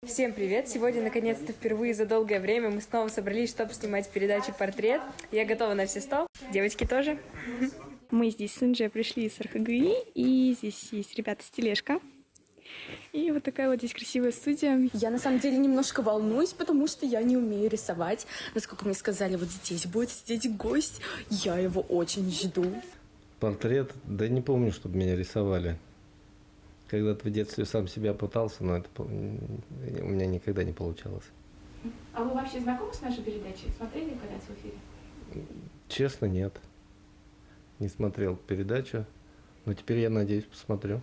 Всем привет! Сегодня, наконец-то, впервые за долгое время мы снова собрались, чтобы снимать передачу «Портрет». Я готова на все 100. Девочки тоже. Мы здесь с Инжей пришли из РХГИ, и здесь есть ребята с тележка. И вот такая вот здесь красивая студия. Я на самом деле немножко волнуюсь, потому что я не умею рисовать. Насколько мне сказали, вот здесь будет сидеть гость. Я его очень жду. Портрет? Да не помню, чтобы меня рисовали. Когда-то в детстве сам себя пытался, но это у меня никогда не получалось. А вы вообще знакомы с нашей передачей? Смотрели когда-то в эфире? Честно, нет. Не смотрел передачу, но теперь, я надеюсь, посмотрю.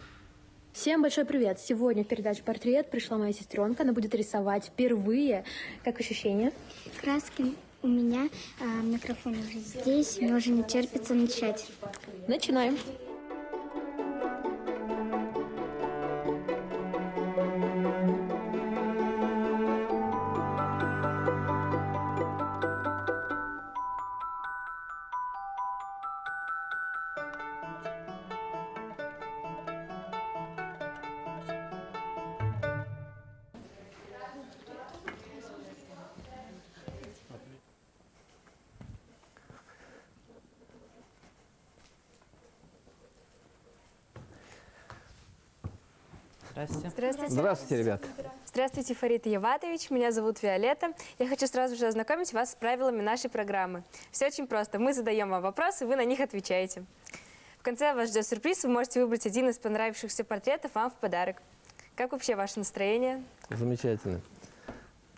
Всем большой привет! Сегодня в передачу «Портрет» пришла моя сестренка. Она будет рисовать впервые. Как ощущения? Краски у меня, микрофон уже здесь. Мне уже не терпится начать. Начинаем. Здравствуйте. Здравствуйте. Здравствуйте, ребят. Здравствуйте, Фарид Яватович. Меня зовут Виолетта. Я хочу сразу же ознакомить вас с правилами нашей программы. Все очень просто. Мы задаем вам вопросы, вы на них отвечаете. В конце вас ждет сюрприз. Вы можете выбрать один из понравившихся портретов вам в подарок. Как вообще ваше настроение? Замечательно.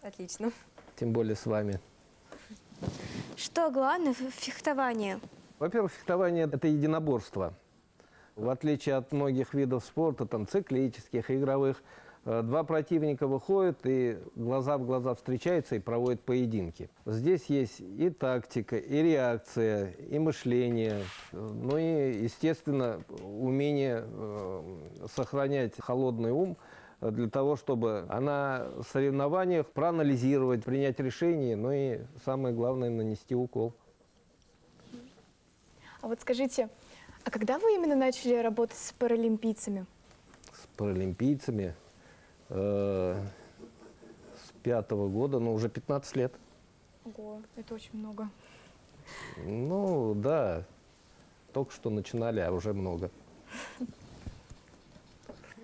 Отлично. Тем более с вами. Что главное в фехтовании? Во-первых, фехтование – это единоборство. В отличие от многих видов спорта, там, циклических, игровых, два противника выходят и глаза в глаза встречаются и проводят поединки. Здесь есть и тактика, и реакция, и мышление, ну и, естественно, умение сохранять холодный ум для того, чтобы на соревнованиях проанализировать, принять решение, ну и, самое главное, нанести укол. А вот скажите, а когда вы именно начали работать с паралимпийцами? С паралимпийцами с 5-го года, ну, уже 15 лет. Ого, это очень много. Ну, да, только что начинали, а уже много.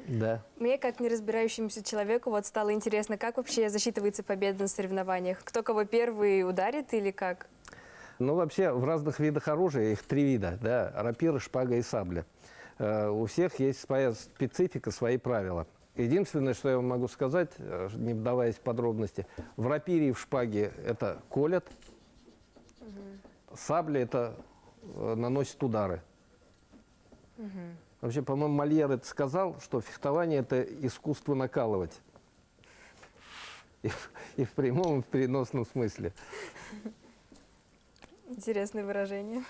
Да. Мне, как не разбирающемуся человеку, вот стало интересно, как вообще засчитывается победа на соревнованиях? Кто кого первый ударит или как? Ну, вообще, в разных видах оружия, их 3 вида, да, рапира, шпага и сабля. У всех есть своя специфика, свои правила. Единственное, что я вам могу сказать, не вдаваясь в подробности, в рапире и в шпаге это колят, сабля это наносит удары. Вообще, по-моему, Мольер это сказал, что фехтование – это искусство накалывать. И в прямом, и в переносном смысле. Интересное выражение.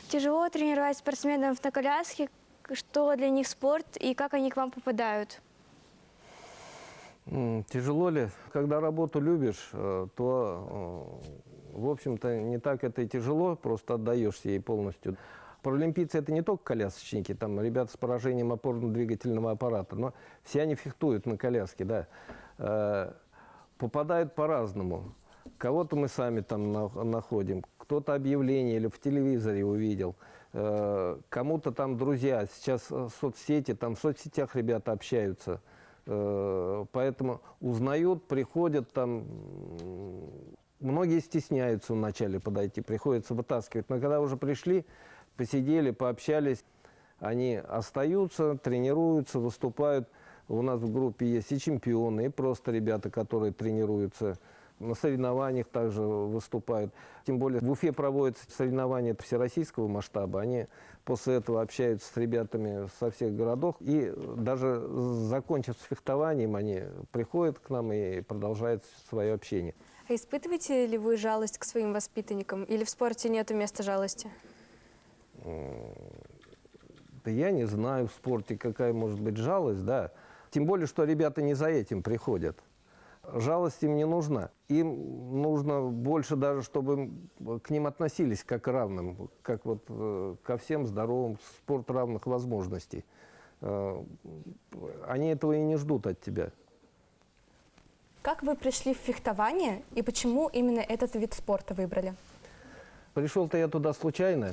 Тяжело тренировать спортсменов на коляске. Что для них спорт и как они к вам попадают? Тяжело ли? Когда работу любишь, то, в общем-то, не так это и тяжело, просто отдаешься ей полностью. Паралимпийцы – это не только колясочники, там ребята с поражением опорно-двигательного аппарата, но все они фехтуют на коляске, да. Попадают по-разному. Кого-то мы сами там находим, кто-то объявление или в телевизоре увидел, кому-то там друзья, сейчас соцсети, там в соцсетях ребята общаются, поэтому узнают, приходят там, многие стесняются вначале подойти, приходится вытаскивать, но когда уже пришли, посидели, пообщались, они остаются, тренируются, выступают. У нас в группе есть и чемпионы, и просто ребята, которые тренируются. На соревнованиях также выступают. Тем более в Уфе проводятся соревнования всероссийского масштаба. Они после этого общаются с ребятами со всех городов. И даже закончив с фехтованием, они приходят к нам и продолжают свое общение. А испытываете ли вы жалость к своим воспитанникам? Или в спорте нету места жалости? Да я не знаю в спорте, какая может быть жалость, да. Тем более, что ребята не за этим приходят. Жалость им не нужна. Им нужно больше даже, чтобы к ним относились как к равным, как вот ко всем здоровым, спорт равных возможностей. они этого и не ждут от тебя. Как вы пришли в фехтование и почему именно этот вид спорта выбрали? Пришел-то я туда случайно.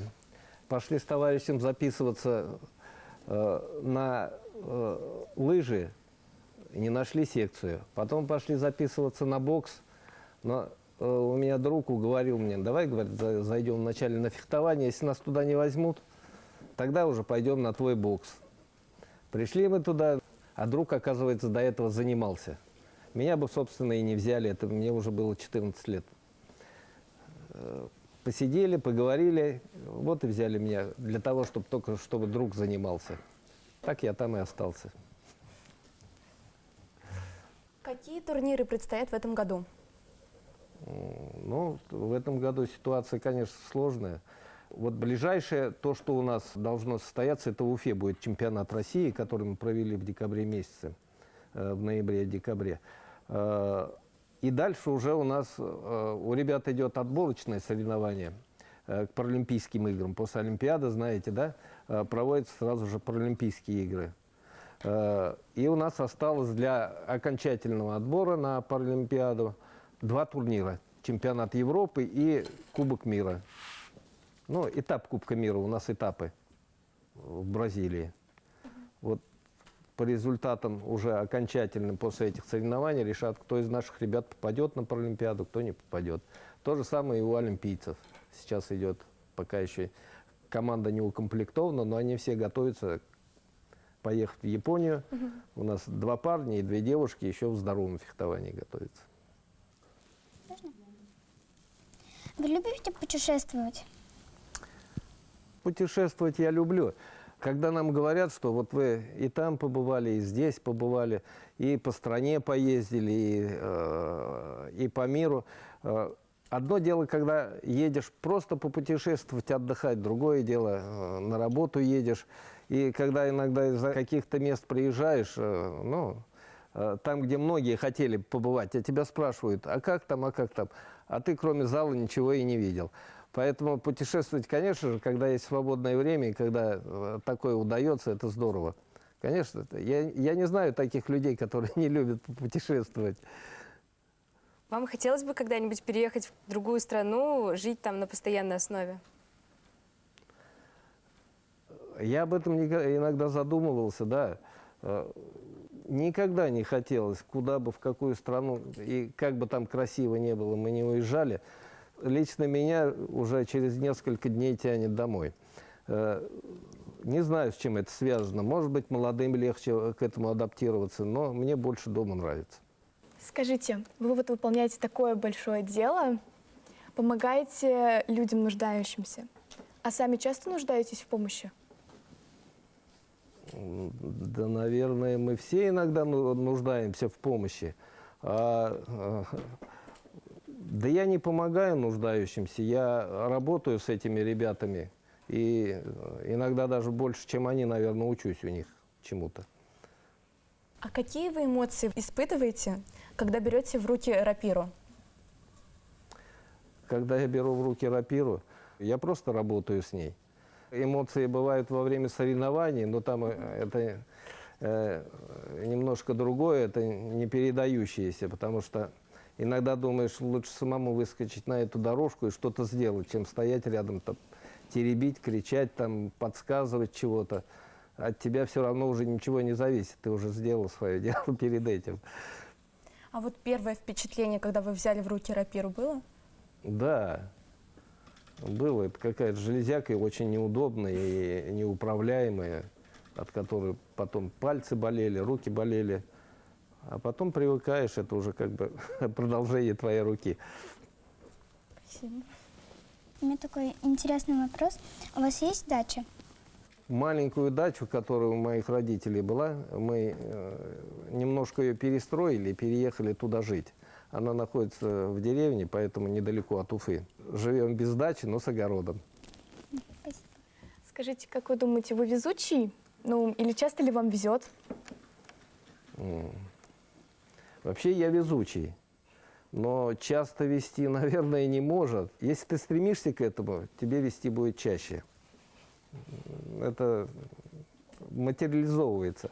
Пошли с товарищем записываться на лыжи, не нашли секцию. Потом пошли записываться на бокс. Но у меня друг уговорил меня, давай, говорит, зайдем вначале на фехтование, если нас туда не возьмут, тогда уже пойдем на твой бокс. Пришли мы туда, а друг, оказывается, до этого занимался. Меня бы, собственно, и не взяли, это мне уже было 14 лет. Посидели, поговорили, вот и взяли меня для того, чтобы друг занимался. Так я там и остался. Какие турниры предстоят в этом году? Ну, в этом году ситуация, конечно, сложная. Вот ближайшее, то, что у нас должно состояться, это в Уфе будет чемпионат России, который мы провели в декабре месяце, в ноябре-декабре. И дальше уже у нас, у ребят идет отборочное соревнование к Паралимпийским играм. После Олимпиады, знаете, да, проводятся сразу же Паралимпийские игры. И у нас осталось для окончательного отбора на Паралимпиаду 2 турнира. Чемпионат Европы и Кубок мира. Ну, этап Кубка мира, у нас этапы в Бразилии. Вот по результатам уже окончательным после этих соревнований решат, кто из наших ребят попадет на Паралимпиаду, кто не попадет. То же самое и у олимпийцев. Сейчас идет, пока еще команда не укомплектована, но они все готовятся поехать в Японию. У нас 2 парня и 2 девушки еще в здоровом фехтовании готовятся. Вы любите путешествовать? Путешествовать я люблю. Когда нам говорят, что вот вы и там побывали, и здесь побывали, и по стране поездили, и по миру. Одно дело, когда едешь просто попутешествовать, отдыхать, другое дело, на работу едешь. И когда иногда из-за каких-то мест приезжаешь, ну, там, где многие хотели побывать, а тебя спрашивают, а как там, а ты кроме зала ничего и не видел. Поэтому путешествовать, конечно же, когда есть свободное время, и когда такое удается, это здорово. Конечно, я не знаю таких людей, которые не любят путешествовать. Вам хотелось бы когда-нибудь переехать в другую страну, жить там на постоянной основе? Я об этом иногда задумывался, да. Никогда не хотелось, куда бы, в какую страну, и как бы там красиво не было, мы не уезжали. Лично меня уже через несколько дней тянет домой. Не знаю, с чем это связано. Может быть, молодым легче к этому адаптироваться, но мне больше дома нравится. Скажите, вы вот выполняете такое большое дело, помогаете людям нуждающимся, а сами часто нуждаетесь в помощи? Да, наверное, мы все иногда нуждаемся в помощи. Да я не помогаю нуждающимся, я работаю с этими ребятами. И иногда даже больше, чем они, наверное, учусь у них чему-то. А какие вы эмоции испытываете, когда берете в руки рапиру? Когда я беру в руки рапиру, я просто работаю с ней. Эмоции бывают во время соревнований, но там это немножко другое, это не передающееся, потому что иногда думаешь, лучше самому выскочить на эту дорожку и что-то сделать, чем стоять рядом, там, теребить, кричать, там, подсказывать чего-то. От тебя все равно уже ничего не зависит, ты уже сделал свое дело перед этим. А вот первое впечатление, когда вы взяли в руки рапиру, было? Да, было. Это какая-то железяка, и очень неудобная и неуправляемая, от которой потом пальцы болели, руки болели. А потом привыкаешь, это уже как бы продолжение твоей руки. Спасибо. У меня такой интересный вопрос. У вас есть дача? Маленькую дачу, которая у моих родителей была, мы немножко ее перестроили и переехали туда жить. Она находится в деревне, поэтому недалеко от Уфы. Живем без дачи, но с огородом. Спасибо. Скажите, как вы думаете, вы везучий? Ну, или часто ли вам везет? Вообще я везучий, но часто вести, наверное, не может. Если ты стремишься к этому, тебе вести будет чаще. Это материализовывается,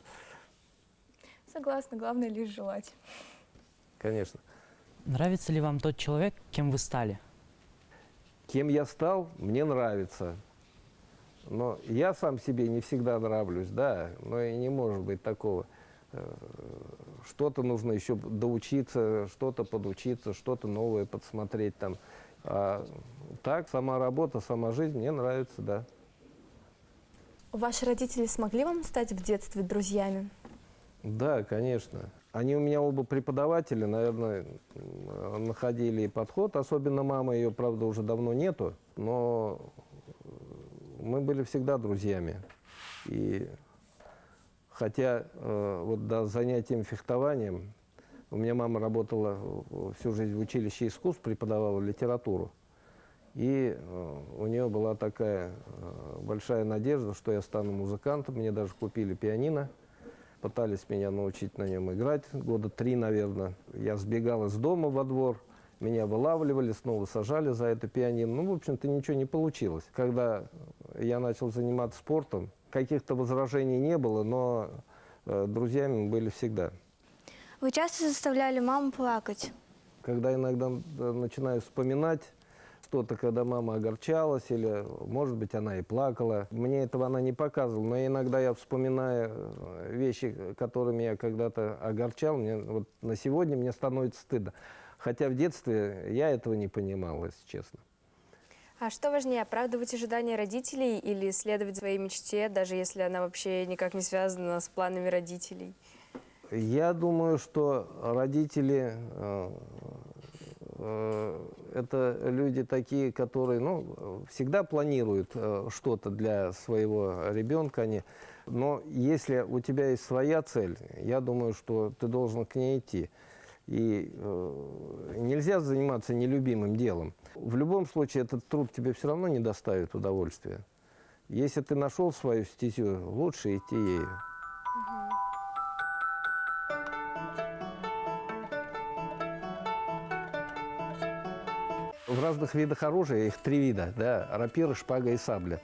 Согласна, главное лишь желать. конечно. Нравится ли вам тот человек, кем вы стали? Кем я стал, мне нравится. Но я сам себе не всегда нравлюсь, да, но и не может быть такого. Что-то нужно еще доучиться, что-то подучиться, что-то новое подсмотреть там. А так, сама работа, сама жизнь мне нравится, да. Ваши родители смогли вам стать в детстве друзьями? Да, конечно. Они у меня оба преподаватели, наверное, находили подход. Особенно мама, ее, правда, уже давно нету, но мы были всегда друзьями. И хотя вот до занятием фехтованием, у меня мама работала всю жизнь в училище искусств, преподавала литературу. И у нее была такая большая надежда, что я стану музыкантом. Мне даже купили пианино. Пытались меня научить на нем играть года 3, наверное. Я сбегал из дома во двор, меня вылавливали, снова сажали за это пианино. Ну, в общем-то, ничего не получилось. Когда я начал заниматься спортом, каких-то возражений не было, но друзьями мы были всегда. Вы часто заставляли маму плакать? Когда иногда начинаю вспоминать что-то, когда мама огорчалась, или, может быть, она и плакала. Мне этого она не показывала, но иногда я вспоминаю вещи, которыми я когда-то огорчал, мне, вот на сегодня мне становится стыдно. Хотя в детстве я этого не понимал, если честно. А что важнее, оправдывать ожидания родителей или следовать своей мечте, даже если она вообще никак не связана с планами родителей? Я думаю, что родители это люди такие, которые всегда планируют что-то для своего ребенка. Но если у тебя есть своя цель, я думаю, что ты должен к ней идти. И нельзя заниматься нелюбимым делом. В любом случае этот труд тебе все равно не доставит удовольствия. Если ты нашел свою стезю, лучше идти ею. В разных видах оружия, их 3 вида, да, рапира, шпага и сабля.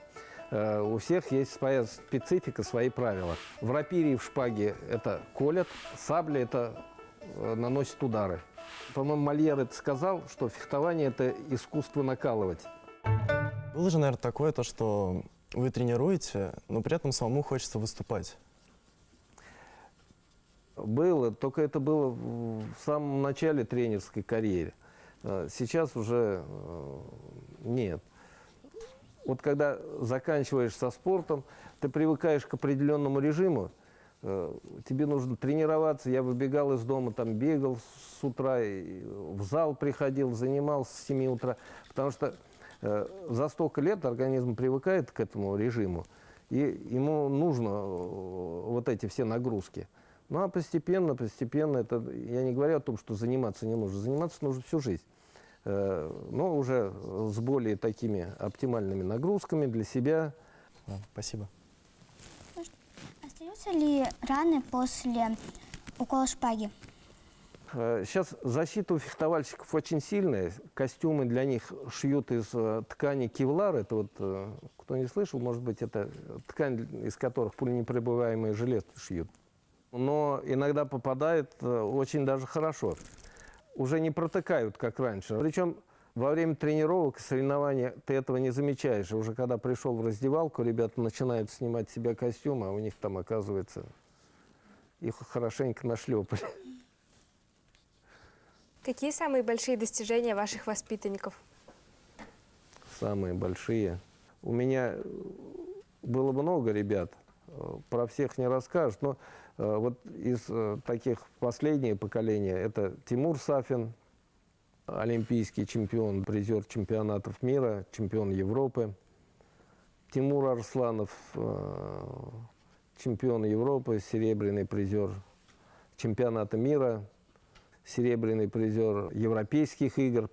У всех есть своя специфика, свои правила. В рапире и в шпаге это колят, сабля это наносит удары. По-моему, Мольер это сказал, что фехтование – это искусство накалывать. Было же, наверное, такое, то, что вы тренируете, но при этом самому хочется выступать. Было, только это было в самом начале тренерской карьеры. Сейчас уже нет. Вот когда заканчиваешь со спортом, ты привыкаешь к определенному режиму, тебе нужно тренироваться. Я выбегал из дома, там бегал с утра, в зал приходил, занимался с 7 утра. Потому что за столько лет организм привыкает к этому режиму, и ему нужно вот эти все нагрузки. Ну а постепенно, это, я не говорю о том, что заниматься не нужно. Заниматься нужно всю жизнь. Но уже с более такими оптимальными нагрузками для себя. Спасибо. Остаются ли раны после укола шпаги? Сейчас защита у фехтовальщиков очень сильная. Костюмы для них шьют из ткани кевлар. Это вот, кто не слышал, может быть, это ткань, из которых пуленепробиваемые жилеты шьют. Но иногда попадает очень даже хорошо. Уже не протыкают, как раньше. Причем во время тренировок и соревнований ты этого не замечаешь. Уже когда пришел в раздевалку, ребята начинают снимать с себя костюмы, а у них там, оказывается, их хорошенько нашлепали. Какие самые большие достижения ваших воспитанников? Самые большие. У меня было много ребят, про всех не расскажешь, но вот из таких последнее поколение это Тимур Сафин, олимпийский чемпион, призер чемпионатов мира, чемпион Европы. Тимур Арсланов, чемпион Европы, серебряный призер чемпионата мира, серебряный призер европейских игр.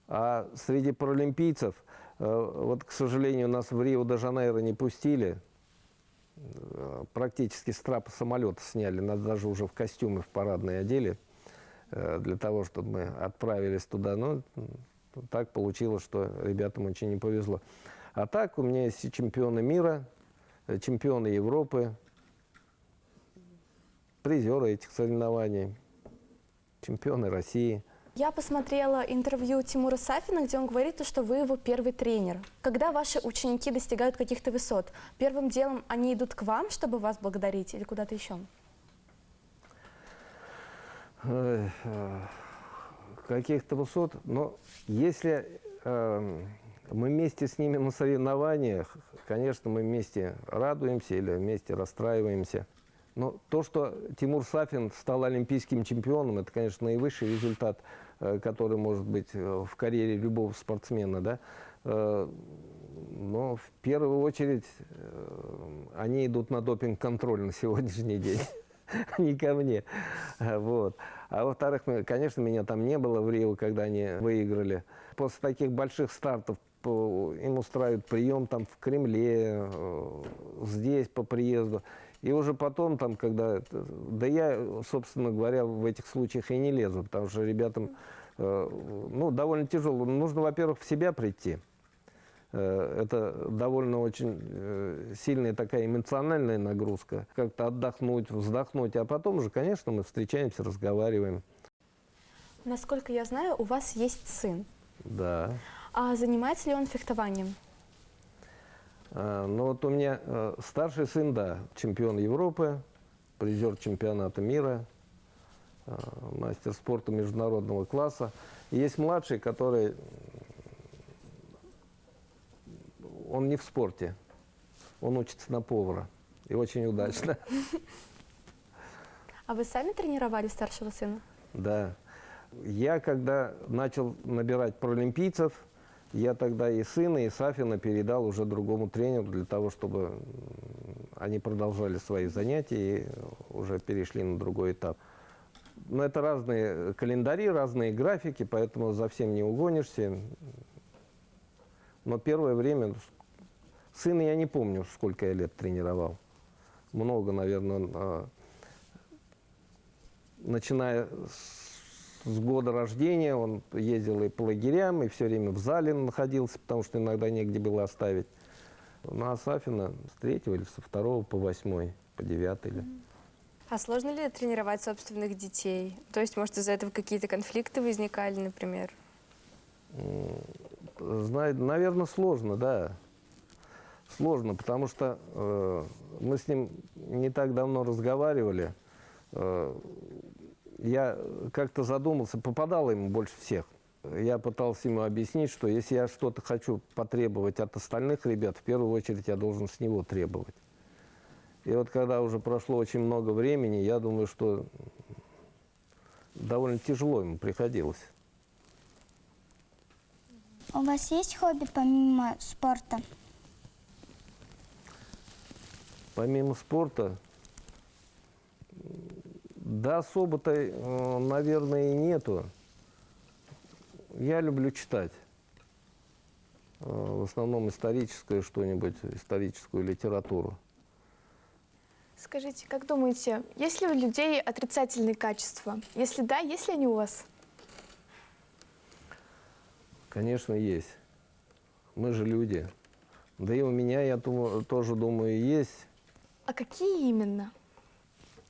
А среди паралимпийцев, вот, к сожалению, нас в Рио-де-Жанейро не пустили. Практически с трапа самолета сняли, нас даже уже в костюмы в парадные одели, для того, чтобы мы отправились туда. Но так получилось, что ребятам очень не повезло. А так у меня есть и чемпионы мира, чемпионы Европы, призеры этих соревнований, чемпионы России. Я посмотрела интервью Тимура Сафина, где он говорит, что вы его первый тренер. Когда ваши ученики достигают каких-то высот, первым делом они идут к вам, чтобы вас благодарить, или куда-то еще? Каких-то высот. Но если мы вместе с ними на соревнованиях, конечно, мы вместе радуемся или вместе расстраиваемся. Но то, что Тимур Сафин стал олимпийским чемпионом, это, конечно, наивысший результат, который может быть в карьере любого спортсмена, да. Но в первую очередь они идут на допинг-контроль на сегодняшний день, не ко мне. Вот. А во-вторых, конечно, меня там не было в Рио, когда они выиграли. После таких больших стартов им устраивают прием там в Кремле, здесь по приезду. И уже потом, там, когда... Да я, собственно говоря, в этих случаях и не лезу, потому что ребятам довольно тяжело. Нужно, во-первых, в себя прийти. Это довольно очень сильная такая эмоциональная нагрузка. Как-то отдохнуть, вздохнуть. А потом уже, конечно, мы встречаемся, разговариваем. Насколько я знаю, у вас есть сын. Да. А занимается ли он фехтованием? Ну вот у меня старший сын, да, чемпион Европы, призер чемпионата мира, мастер спорта международного класса. И есть младший, который, он не в спорте, он учится на повара. И очень удачно. А вы сами тренировали старшего сына? Да. Я, когда начал набирать паралимпийцев, я тогда и сына, и Сафина передал уже другому тренеру для того, чтобы они продолжали свои занятия и уже перешли на другой этап. Но это разные календари, разные графики, поэтому за всем не угонишься. Но первое время... Сына я не помню, сколько я лет тренировал. Много, наверное, начиная с года рождения он ездил и по лагерям, и все время в зале находился, потому что иногда негде было оставить. Ну, а Сафина с 3-го или со 2-го по 8-й, по 9-й. А сложно ли тренировать собственных детей? То есть, может, из-за этого какие-то конфликты возникали, например? Наверное, сложно, да. Сложно, потому что мы с ним не так давно разговаривали. Я как-то задумался, попадало ему больше всех. Я пытался ему объяснить, что если я что-то хочу потребовать от остальных ребят, в первую очередь я должен с него требовать. И вот когда уже прошло очень много времени, я думаю, что довольно тяжело ему приходилось. У вас есть хобби помимо спорта? Помимо спорта, да, особо-то, наверное, и нету. Я люблю читать. В основном историческое что-нибудь, историческую литературу. Скажите, как думаете, есть ли у людей отрицательные качества? Если да, есть ли они у вас? Конечно, есть. Мы же люди. Да и у меня, я тоже думаю, есть. А какие именно?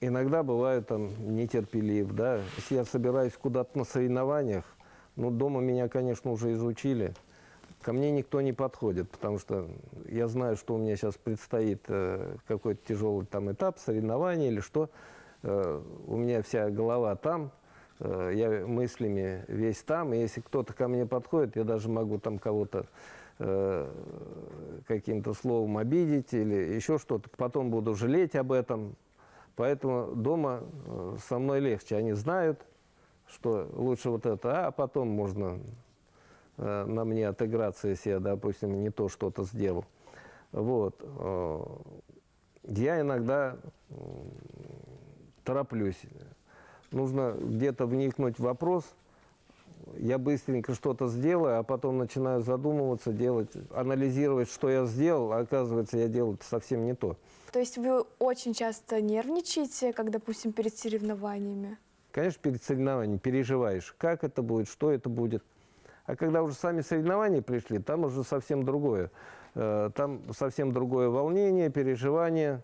Иногда бываю там нетерпелив, да. Если я собираюсь куда-то на соревнованиях, ну, дома меня, конечно, уже изучили. Ко мне никто не подходит, потому что я знаю, что у меня сейчас предстоит какой-то тяжелый там этап, соревнования или что. У меня вся голова там, я мыслями весь там. И если кто-то ко мне подходит, я даже могу там кого-то каким-то словом обидеть или еще что-то. Потом буду жалеть об этом. Поэтому дома со мной легче. Они знают, что лучше вот это, а потом можно на мне отыграться, если я, допустим, не то что-то сделал. Вот. Я иногда тороплюсь. Нужно где-то вникнуть в вопрос. Я быстренько что-то сделаю, а потом начинаю задумываться, делать, анализировать, что я сделал, а оказывается, я делал совсем не то. То есть вы очень часто нервничаете, как, допустим, перед соревнованиями? Конечно, перед соревнованием переживаешь, как это будет, что это будет. А когда уже сами соревнования пришли, там уже совсем другое. Там совсем другое волнение, переживание.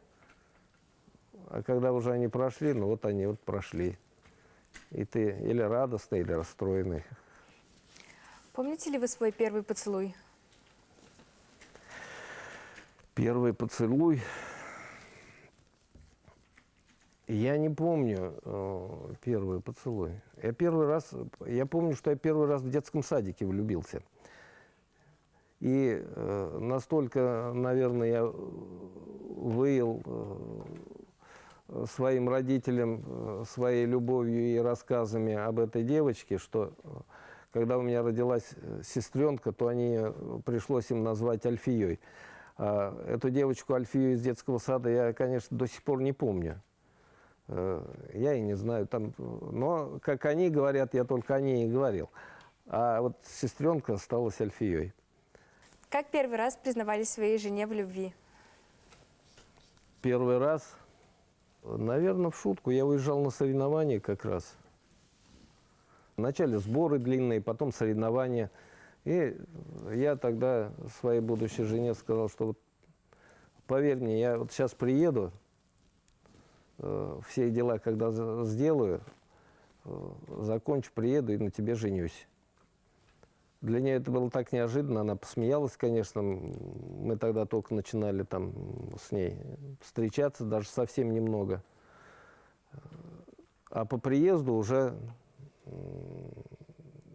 А когда уже они прошли, ну вот они вот прошли. И ты или радостный, или расстроенный. Помните ли вы свой первый поцелуй? Первый поцелуй. Я не помню первый поцелуй. Я помню, что я первый раз в детском садике влюбился. И настолько, наверное, я выял своим родителям своей любовью и рассказами об этой девочке, что когда у меня родилась сестренка, то пришлось им назвать Альфией. Эту девочку Альфию из детского сада я, конечно, до сих пор не помню. Я и не знаю, но, как они говорят, я только о ней и говорил. А вот сестренка осталась Альфией. Как первый раз признавались своей жене в любви? Первый раз, наверное, в шутку. Я уезжал на соревнования как раз. Вначале сборы длинные, потом соревнования. И я тогда своей будущей жене сказал, что вот, поверь мне, я вот сейчас приеду, все дела, когда сделаю, закончу, приеду и на тебе женюсь. Для нее это было так неожиданно, она посмеялась, конечно. Мы тогда только начинали там с ней встречаться, даже совсем немного. А по приезду уже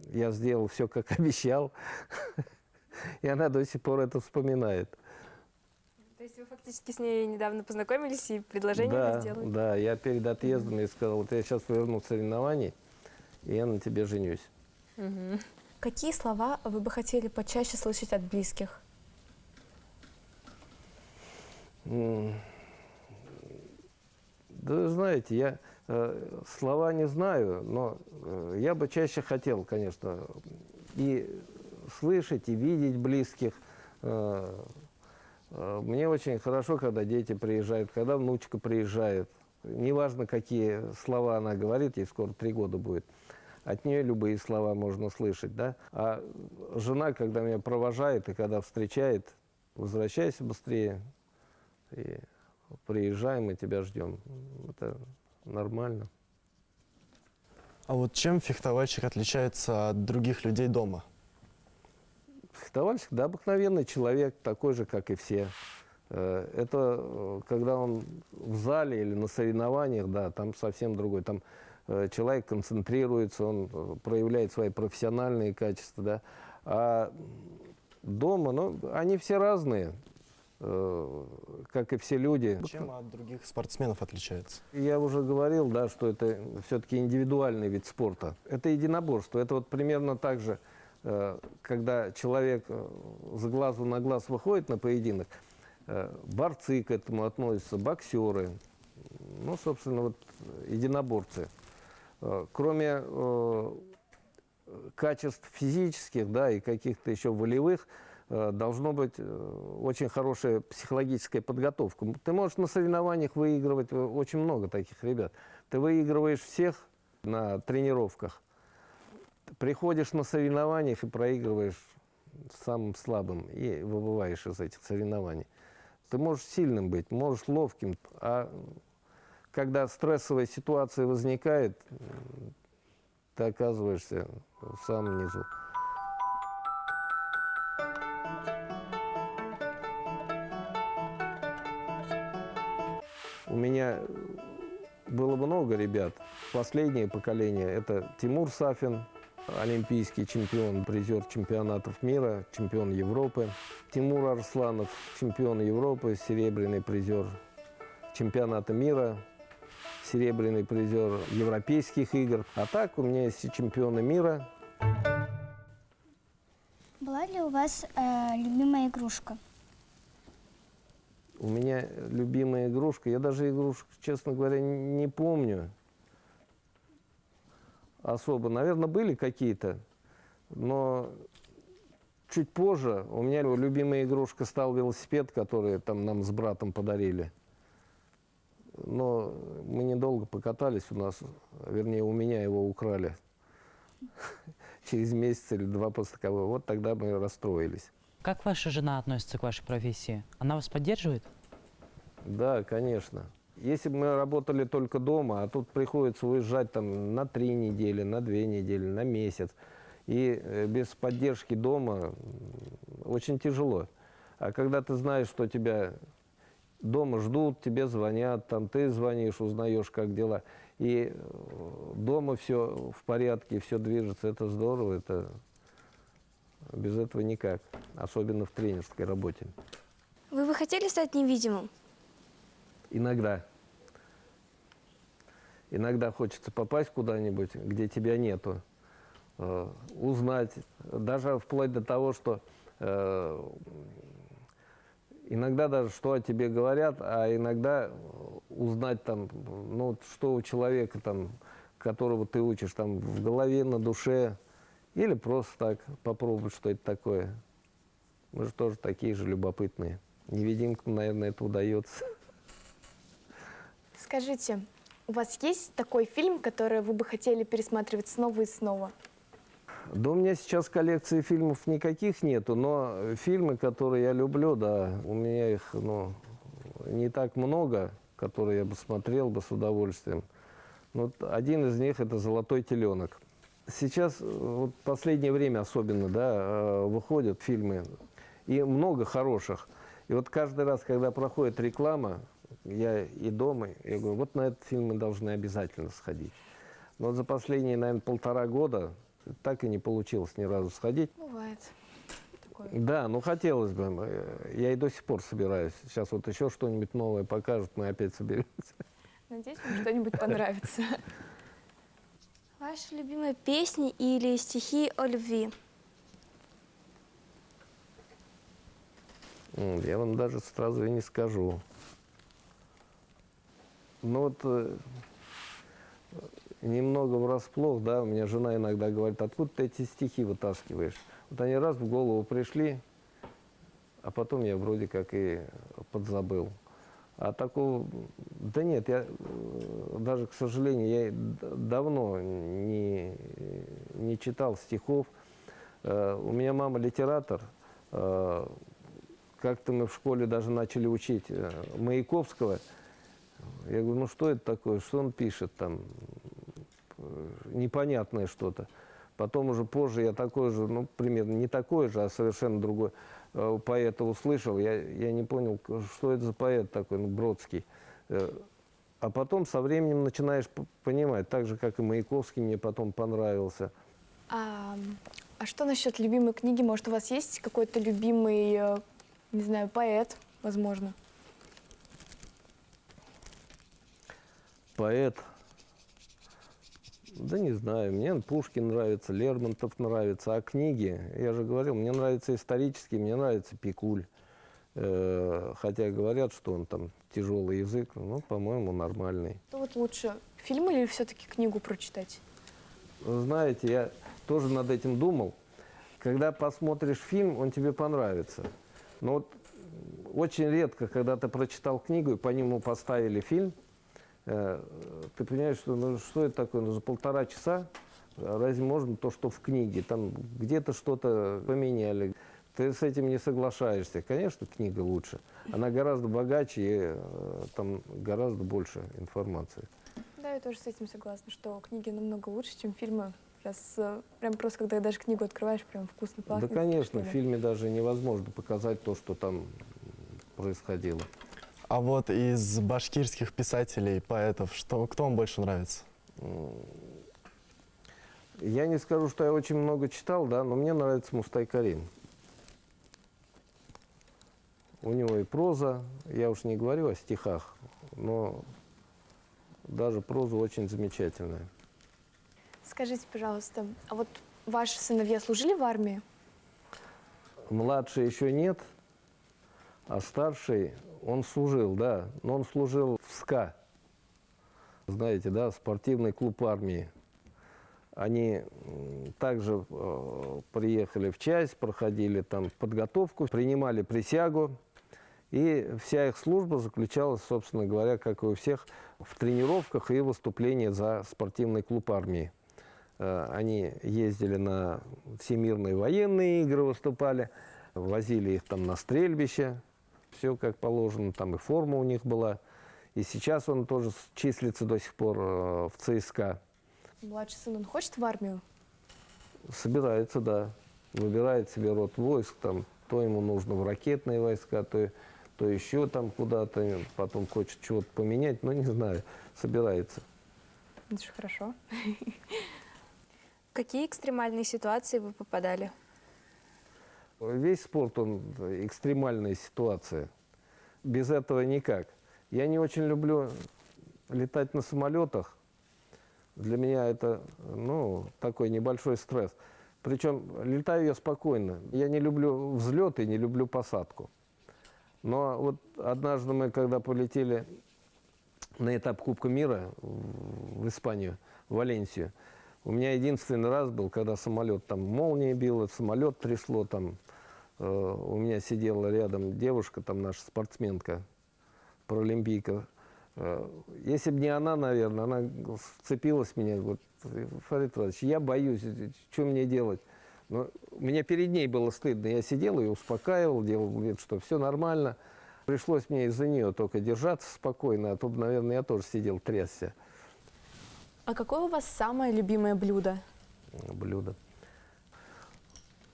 я сделал все, как обещал, и она до сих пор это вспоминает. То есть вы фактически с ней недавно познакомились и предложение сделали? Да, я перед отъездом ей сказал, вот я сейчас верну с соревнований, и я на тебе женюсь. Какие слова вы бы хотели почаще слышать от близких? Да, знаете, я слова не знаю, но я бы чаще хотел, конечно, и слышать, и видеть близких. Мне очень хорошо, когда дети приезжают, когда внучка приезжает. Неважно, какие слова она говорит, ей скоро 3 года будет. От нее любые слова можно слышать, да. А жена, когда меня провожает и когда встречает, возвращайся быстрее, и приезжаем, мы тебя ждем. Это нормально. А вот чем фехтовальщик отличается от других людей дома? Фехтовальщик, да, обыкновенный человек, такой же, как и все. Это когда он в зале или на соревнованиях, да, там совсем другой. Там человек концентрируется, он проявляет свои профессиональные качества, да. А дома, ну, они все разные, как и все люди. Чем от других спортсменов отличается? Я уже говорил, да, что это все-таки индивидуальный вид спорта. Это единоборство. Это вот примерно так же, когда человек с глазу на глаз выходит на поединок, борцы к этому относятся, боксеры, ну, собственно, вот единоборцы. Кроме качеств физических, да, и каких-то еще волевых, должно быть очень хорошая психологическая подготовка. Ты можешь на соревнованиях выигрывать, очень много таких ребят. Ты выигрываешь всех на тренировках, приходишь на соревнованиях и проигрываешь самым слабым и выбываешь из этих соревнований. Ты можешь сильным быть, можешь ловким, а когда стрессовая ситуация возникает, ты оказываешься в самом низу. У меня было много ребят. Последнее поколение – это Тимур Сафин, олимпийский чемпион, призер чемпионатов мира, чемпион Европы. Тимур Арсланов, чемпион Европы, серебряный призер чемпионата мира, серебряный призер европейских игр. А так у меня есть и чемпионы мира. Была ли у вас любимая игрушка? У меня любимая игрушка, я даже игрушек, честно говоря, не помню особо. Наверное, были какие-то, но чуть позже у меня любимая игрушка стал велосипед, который там нам с братом подарили. Но мы недолго покатались, у нас, вернее, у меня его украли через месяц или 2 после того. Вот тогда мы расстроились. Как ваша жена относится к вашей профессии? Она вас поддерживает? Да, конечно. Если бы мы работали только дома, а тут приходится уезжать там на 3 недели, на 2 недели, на месяц, и без поддержки дома очень тяжело. А когда ты знаешь, что тебя дома ждут, тебе звонят, там ты звонишь, узнаешь, как дела, и дома все в порядке, все движется, это здорово, это без этого никак, особенно в тренерской работе. Вы бы хотели стать невидимым? Иногда. Иногда хочется попасть куда-нибудь, где тебя нету, узнать, даже вплоть до того, что иногда даже что о тебе говорят, а иногда узнать там, ну, что у человека там, которого ты учишь, там в голове, на душе, или просто так попробовать, что это такое. Мы же тоже такие же любопытные. Невидимкам, наверное, это удается. Скажите, у вас есть такой фильм, который вы бы хотели пересматривать снова и снова? Да у меня сейчас коллекции фильмов никаких нету, но фильмы, которые я люблю, да, у меня их, ну, не так много, которые я бы смотрел бы с удовольствием. Вот один из них – это «Золотой теленок». Сейчас, вот в последнее время особенно, да, выходят фильмы, и много хороших. И вот каждый раз, когда проходит реклама, я и дома, я говорю, вот на этот фильм мы должны обязательно сходить. Но вот за последние, наверное, 1,5 года так и не получилось ни разу сходить. Бывает. Такое. Да, ну хотелось бы. Я и до сих пор собираюсь. Сейчас вот еще что-нибудь новое покажут, мы опять соберемся. Надеюсь, вам что-нибудь понравится. Ваши любимые песни или стихи о любви? Я вам даже сразу и не скажу. Ну вот немного врасплох, да, у меня жена иногда говорит, откуда ты эти стихи вытаскиваешь? Вот они раз в голову пришли, а потом я вроде как и подзабыл. А такого, да нет, я даже, к сожалению, я давно не читал стихов. У меня мама литератор. Как-то мы в школе даже начали учить Маяковского. Я говорю, ну что это такое, что он пишет там, непонятное что-то. Потом уже позже я такой же, ну примерно не такой же, а совершенно другой поэта услышал. Я не понял, что это за поэт такой, ну Бродский. А потом со временем начинаешь понимать, так же, как и Маяковский мне потом понравился. А что насчет любимой книги? Может, у вас есть какой-то любимый, не знаю, поэт, возможно? Поэт. Да не знаю, мне Пушкин нравится, Лермонтов нравится, а книги, я же говорил, мне нравятся исторические, мне нравится Пикуль. Хотя говорят, что он там тяжелый язык, но, по-моему, нормальный. Что вот лучше, фильм или все-таки книгу прочитать? Знаете, я тоже над этим думал. Когда посмотришь фильм, он тебе понравится. Но вот очень редко, когда ты прочитал книгу и по нему поставили фильм, ты понимаешь, что, ну, что это такое? Ну, за 1,5 часа разве можно то, что в книге? Там где-то что-то поменяли. Ты с этим не соглашаешься. Конечно, книга лучше. Она гораздо богаче, и там гораздо больше информации. Да, я тоже с этим согласна, что книги намного лучше, чем фильмы. Прям просто, когда даже книгу открываешь, прям вкусно пахнет. Да, конечно, в фильме даже невозможно показать то, что там происходило. А вот из башкирских писателей, поэтов, кто вам больше нравится? Я не скажу, что я очень много читал, да, но мне нравится Мустай Карим. У него и проза, я уж не говорю о стихах, но даже проза очень замечательная. Скажите, пожалуйста, а вот ваши сыновья служили в армии? Младший еще нет, а старший, он служил, да, но он служил в СКА. Знаете, да, спортивный клуб армии. Они также приехали в часть, проходили там подготовку, принимали присягу. И вся их служба заключалась, собственно говоря, как и у всех, в тренировках и выступлении за спортивный клуб армии. Они ездили на всемирные военные игры, выступали, возили их там на стрельбище, все как положено, там и форма у них была. И сейчас он тоже числится до сих пор в ЦСКА. Младший сын, он хочет в армию? Собирается, да. Выбирает себе род войск, там, то ему нужно в ракетные войска, то еще там куда-то, потом хочет чего-то поменять, но не знаю, собирается. Это же хорошо. В какие экстремальные ситуации вы попадали? Весь спорт, он экстремальная ситуация. Без этого никак. Я не очень люблю летать на самолетах. Для меня это, ну, такой небольшой стресс. Причем летаю я спокойно. Я не люблю взлеты, не люблю посадку. Но вот однажды мы, когда полетели на этап Кубка мира в Испанию, в Валенсию, у меня единственный раз был, когда самолет, там молния била, самолет трясло, там у меня сидела рядом девушка, там наша спортсменка, паралимпийка. Если бы не она, наверное, она вцепилась в меня, вот, Фарид Иванович, я боюсь, что мне делать? Но мне перед ней было стыдно, я сидел и успокаивал, делал вид, что все нормально. Пришлось мне из-за нее только держаться спокойно, а то, наверное, я тоже сидел, трясся. А какое у вас самое любимое блюдо? Блюдо.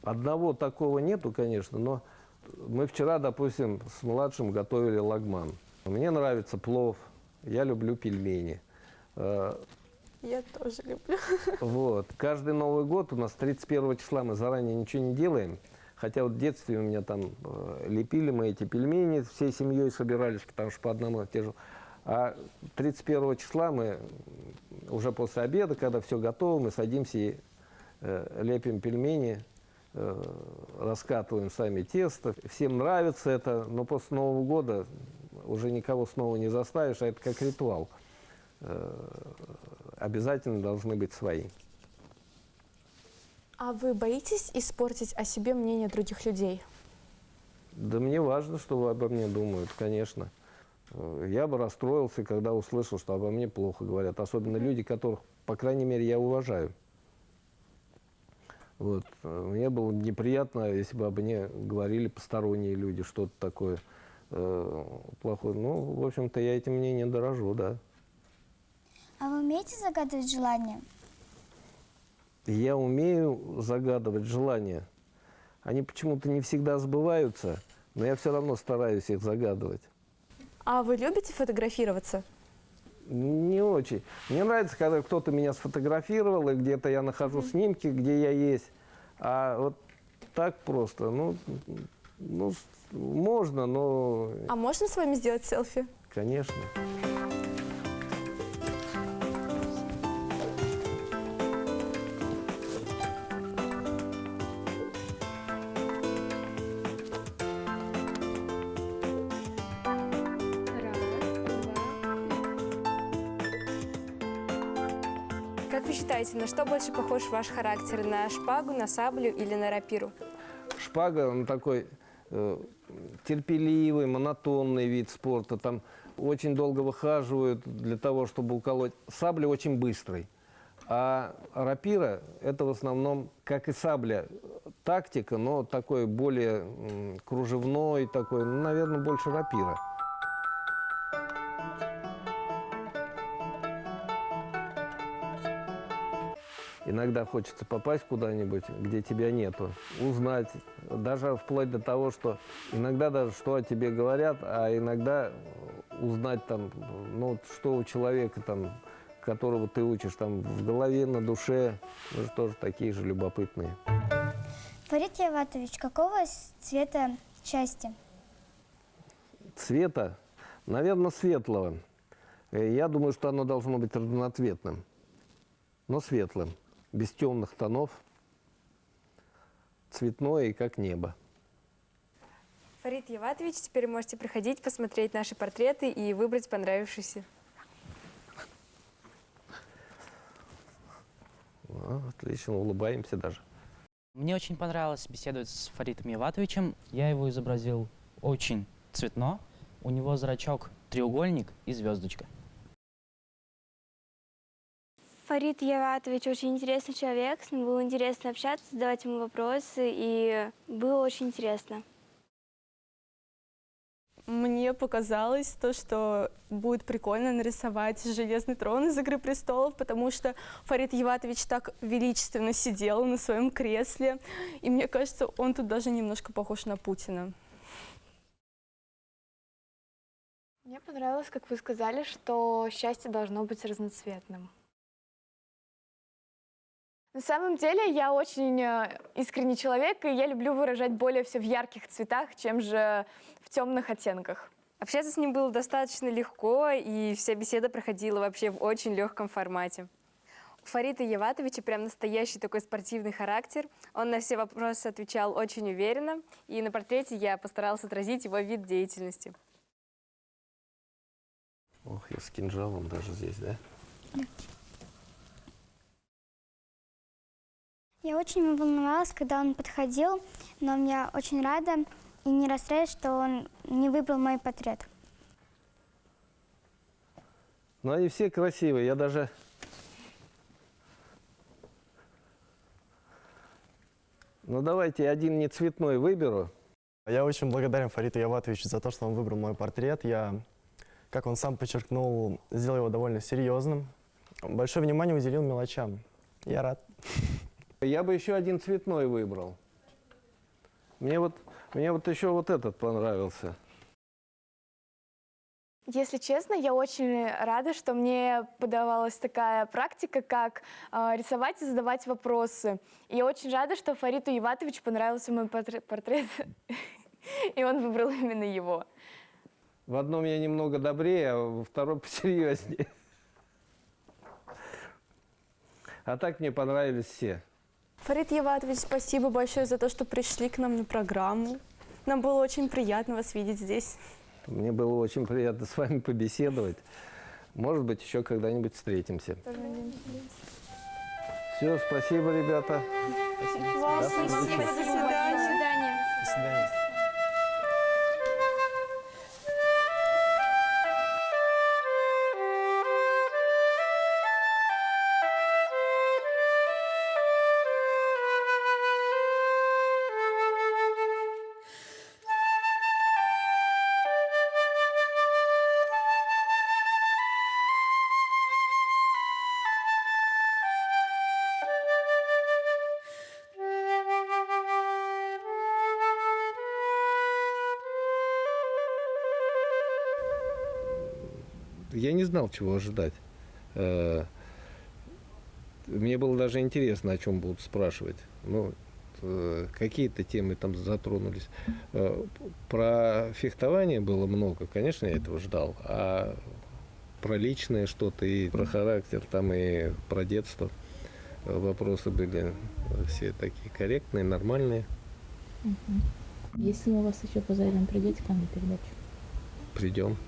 Одного такого нету, конечно, но мы вчера, допустим, с младшим готовили лагман. Мне нравится плов, я люблю пельмени. Я тоже люблю. Вот. Каждый Новый год у нас 31 числа мы заранее ничего не делаем. Хотя вот в детстве у меня там лепили мы эти пельмени, всей семьей собирались, потому что по одному тяжело. А 31 числа мы уже после обеда, когда все готово, мы садимся и лепим пельмени, раскатываем сами тесто. Всем нравится это, но после Нового года уже никого снова не заставишь, а это как ритуал. Обязательно должны быть свои. А вы боитесь испортить о себе мнение других людей? Да мне важно, что обо мне думают, конечно. Я бы расстроился, когда услышал, что обо мне плохо говорят. Особенно люди, которых, по крайней мере, я уважаю. Вот. Мне было неприятно, если бы обо мне говорили посторонние люди, что-то такое плохое. Ну, в общем-то, я этим мнением дорожу, да. А вы умеете загадывать желания? Я умею загадывать желания. Они почему-то не всегда сбываются, но я все равно стараюсь их загадывать. А вы любите фотографироваться? Не очень. Мне нравится, когда кто-то меня сфотографировал, и где-то я нахожу снимки, где я есть. А вот так просто, ну можно, но... А можно с вами сделать селфи? Конечно. Как вы считаете, на что больше похож ваш характер? На шпагу, на саблю или на рапиру? Шпага, он такой терпеливый, монотонный вид спорта. Там очень долго выхаживают для того, чтобы уколоть. Сабля очень быстрый. А рапира – это в основном, как и сабля, тактика, но такой более кружевной, такой, ну, наверное, больше рапира. Иногда хочется попасть куда-нибудь, где тебя нету, узнать, даже вплоть до того, что иногда даже что о тебе говорят, а иногда узнать там, ну, что у человека там, которого ты учишь, там в голове, на душе, ну, тоже такие же любопытные. Фарид Яватович, какого цвета счастье? Цвета, наверное, светлого. Я думаю, что оно должно быть разноцветным, но светлым. Без темных тонов, цветное и как небо. Фарид Яватович, теперь можете приходить, посмотреть наши портреты и выбрать понравившийся. Отлично, улыбаемся даже. Мне очень понравилось беседовать с Фаридом Яватовичем. Я его изобразил очень цветно. У него зрачок треугольник и звездочка. Фарид Яватович очень интересный человек, с ним было интересно общаться, задавать ему вопросы, и было очень интересно. Мне показалось то, что будет прикольно нарисовать железный трон из «Игры престолов», потому что Фарид Еватович так величественно сидел на своем кресле, и мне кажется, он тут даже немножко похож на Путина. Мне понравилось, как вы сказали, что счастье должно быть разноцветным. На самом деле я очень искренний человек, и я люблю выражать более все в ярких цветах, чем же в темных оттенках. Общаться с ним было достаточно легко, и вся беседа проходила вообще в очень легком формате. У Фарита Еватовича прям настоящий такой спортивный характер. Он на все вопросы отвечал очень уверенно, и на портрете я постаралась отразить его вид деятельности. Ох, я с кинжалом даже здесь, да? Я очень волновалась, когда он подходил, но я очень рада и не расстраиваюсь, что он не выбрал мой портрет. Ну, они все красивые, я даже... Ну, давайте один не цветной выберу. Я очень благодарен Фариту Еватовичу за то, что он выбрал мой портрет. Я, как он сам подчеркнул, сделал его довольно серьезным. Большое внимание уделил мелочам. Я рад. Я бы еще один цветной выбрал. Мне вот еще вот этот понравился. Если честно, я очень рада, что мне подавалась такая практика, как рисовать и задавать вопросы. И я очень рада, что Фариту Еватовичу понравился мой портрет, и он выбрал именно его. В одном я немного добрее, а во втором посерьезнее. А так мне понравились все. Фарид Еватович, спасибо большое за то, что пришли к нам на программу. Нам было очень приятно вас видеть здесь. Мне было очень приятно с вами побеседовать. Может быть, еще когда-нибудь встретимся. Все, спасибо, ребята. Спасибо. До свидания. До свидания. Я не знал, чего ожидать. Мне было даже интересно, о чем будут спрашивать. Ну, какие-то темы там затронулись. Про фехтование было много, конечно, я этого ждал. А про личное что-то и про характер, там и про детство вопросы были все такие корректные, нормальные. Если мы вас еще позовем, придете к нам на передачу? Придем.